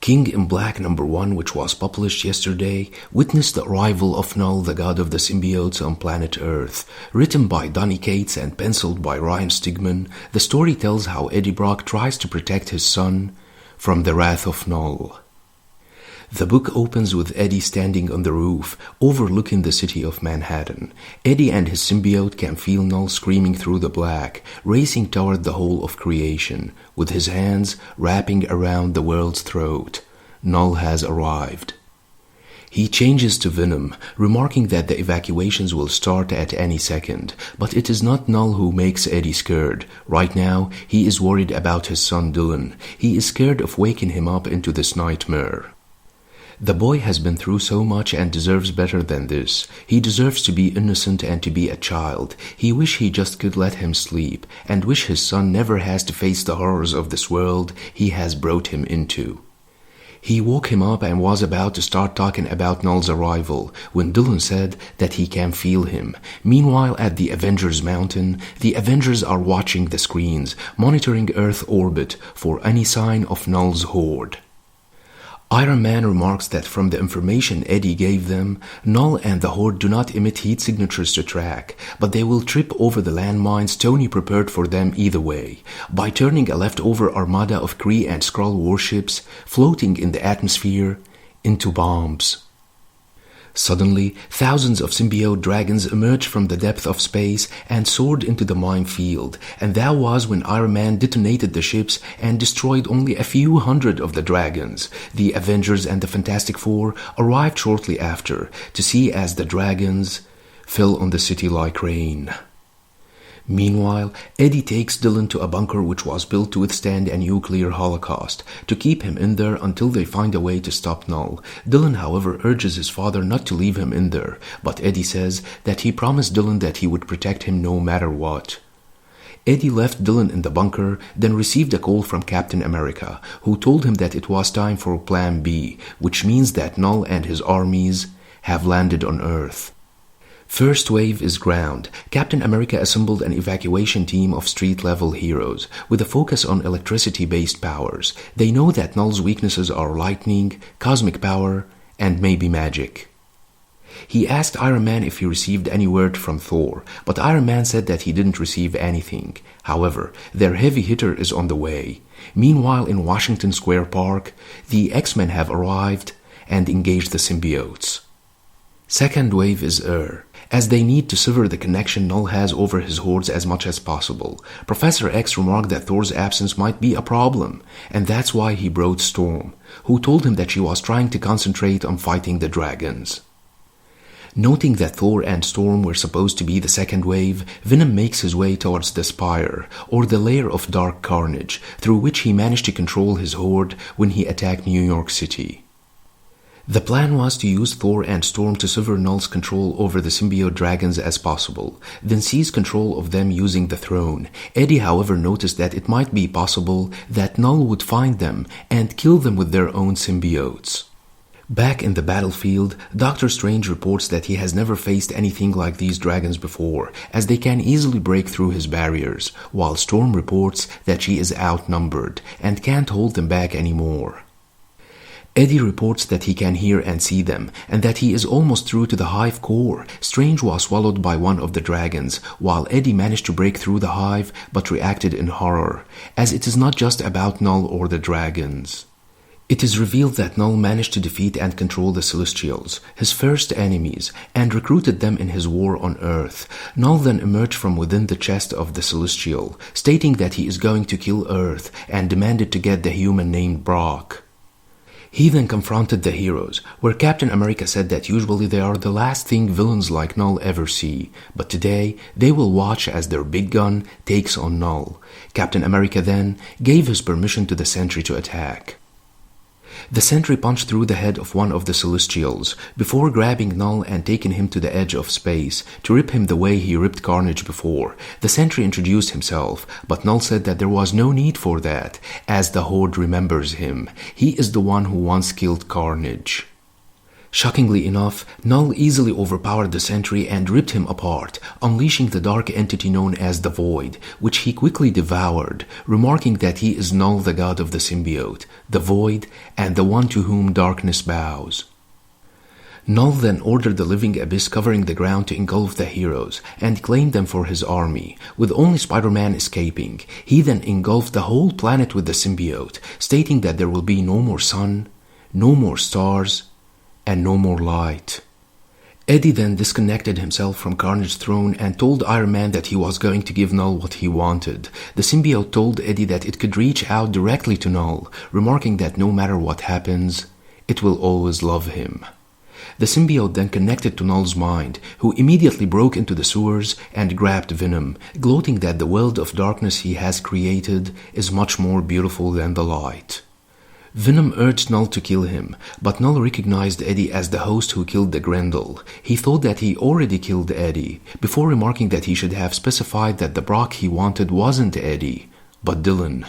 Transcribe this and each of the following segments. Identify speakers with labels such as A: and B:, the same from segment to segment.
A: King in Black #1, which was published yesterday, witnessed the arrival of Knull, the god of the symbiotes, on planet Earth. Written by Donny Cates and penciled by Ryan Stigman, the story tells how Eddie Brock tries to protect his son from the wrath of Knull. The book opens with Eddie standing on the roof, overlooking the city of Manhattan. Eddie and his symbiote can feel Knull screaming through the black, racing toward the whole of creation, with his hands wrapping around the world's throat. Knull has arrived. He changes to Venom, remarking that the evacuations will start at any second. But it is not Knull who makes Eddie scared. Right now, he is worried about his son Dylan. He is scared of waking him up into this nightmare. The boy has been through so much and deserves better than this. He deserves to be innocent and to be a child. He wish he just could let him sleep, and wish his son never has to face the horrors of this world he has brought him into. He woke him up and was about to start talking about Knull's arrival when Dylan said that he can feel him. Meanwhile, at the Avengers Mountain, the Avengers are watching the screens, monitoring Earth orbit for any sign of Knull's horde. Iron Man remarks that from the information Eddie gave them, Knull and the Horde do not emit heat signatures to track, but they will trip over the landmines Tony prepared for them either way, by turning a leftover armada of Kree and Skrull warships floating in the atmosphere into bombs. Suddenly, thousands of symbiote dragons emerged from the depth of space and soared into the minefield, and that was when Iron Man detonated the ships and destroyed only a few hundred of the dragons. The Avengers and the Fantastic Four arrived shortly after to see as the dragons fell on the city like rain. Meanwhile, Eddie takes Dylan to a bunker which was built to withstand a nuclear holocaust, to keep him in there until they find a way to stop Knull. Dylan, however, urges his father not to leave him in there, but Eddie says that he promised Dylan that he would protect him no matter what. Eddie left Dylan in the bunker, then received a call from Captain America, who told him that it was time for Plan B, which means that Knull and his armies have landed on Earth. First wave is ground. Captain America assembled an evacuation team of street-level heroes, with a focus on electricity-based powers. They know that Knull's weaknesses are lightning, cosmic power, and maybe magic. He asked Iron Man if he received any word from Thor, but Iron Man said that he didn't receive anything. However, their heavy hitter is on the way. Meanwhile, in Washington Square Park, the X-Men have arrived and engaged the symbiotes. Second wave is air, as they need to sever the connection Knull has over his hordes as much as possible. Professor X remarked that Thor's absence might be a problem, and that's why he brought Storm, who told him that she was trying to concentrate on fighting the dragons. Noting that Thor and Storm were supposed to be the second wave, Venom makes his way towards the Spire, or the lair of dark carnage, through which he managed to control his horde when he attacked New York City. The plan was to use Thor and Storm to sever Knull's control over the symbiote dragons as possible, then seize control of them using the throne. Eddie, however, noticed that it might be possible that Knull would find them and kill them with their own symbiotes. Back in the battlefield, Doctor Strange reports that he has never faced anything like these dragons before, as they can easily break through his barriers, while Storm reports that she is outnumbered and can't hold them back anymore. Eddie reports that he can hear and see them, and that he is almost through to the hive core. Strange was swallowed by one of the dragons, while Eddie managed to break through the hive, but reacted in horror, as it is not just about Knull or the dragons. It is revealed that Knull managed to defeat and control the Celestials, his first enemies, and recruited them in his war on Earth. Knull then emerged from within the chest of the Celestial, stating that he is going to kill Earth, and demanded to get the human named Brock. He then confronted the heroes, where Captain America said that usually they are the last thing villains like Knull ever see, but today they will watch as their big gun takes on Knull. Captain America then gave his permission to the Sentry to attack. The Sentry punched through the head of one of the Celestials, before grabbing Knull and taking him to the edge of space, to rip him the way he ripped Carnage before. The Sentry introduced himself, but Knull said that there was no need for that, as the Horde remembers him. He is the one who once killed Carnage. Shockingly enough, Knull easily overpowered the Sentry and ripped him apart, unleashing the dark entity known as the Void, which he quickly devoured, remarking that he is Knull, the god of the symbiote, the Void, and the one to whom darkness bows. Knull then ordered the living abyss covering the ground to engulf the heroes and claim them for his army, with only Spider-Man escaping. He then engulfed the whole planet with the symbiote, stating that there will be no more sun, no more stars, and no more light. Eddie then disconnected himself from Carnage's throne and told Iron Man that he was going to give Knull what he wanted. The symbiote told Eddie that it could reach out directly to Knull, remarking that no matter what happens, it will always love him. The symbiote then connected to Knull's mind, who immediately broke into the sewers and grabbed Venom, gloating that the world of darkness he has created is much more beautiful than the light. Venom urged Knull to kill him, but Knull recognized Eddie as the host who killed the Grendel. He thought that he already killed Eddie, before remarking that he should have specified that the Brock he wanted wasn't Eddie, but Dylan.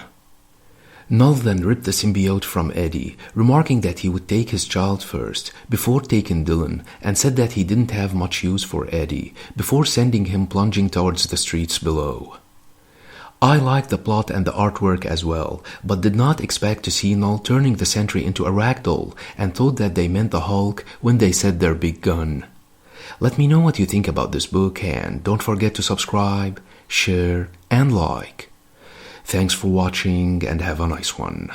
A: Knull then ripped the symbiote from Eddie, remarking that he would take his child first, before taking Dylan, and said that he didn't have much use for Eddie, before sending him plunging towards the streets below. I liked the plot and the artwork as well, but did not expect to see Knull turning the Sentry into a ragdoll, and thought that they meant the Hulk when they said their big gun. Let me know what you think about this book, and don't forget to subscribe, share, and like. Thanks for watching, and have a nice one.